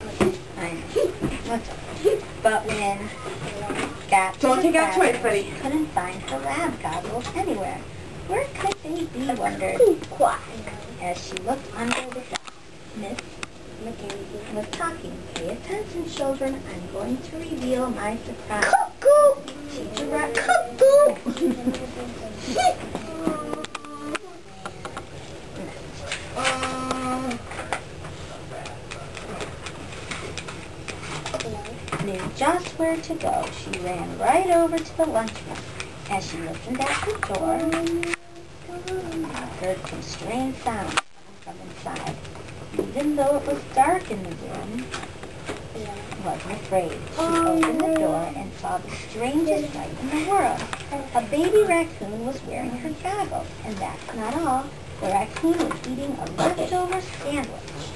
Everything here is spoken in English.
I know. What's up? But when got Don't to take take out the toys, bathroom, buddy. she couldn't find her lab goggles anywhere. Where could they be, wondered, as she looked under the bed. Miss McGinty was talking. Pay attention, children. I'm going to reveal my surprise. Cuckoo! Teacher Rat. Knew just where to go. She ran right over to the lunchroom. As she listened at the door, heard some strange sounds from inside. Even though it was dark in the room, wasn't afraid. She opened the door and saw the strangest sight in the world. A baby raccoon was wearing her goggles, and that's not all. The raccoon was eating a leftover sandwich.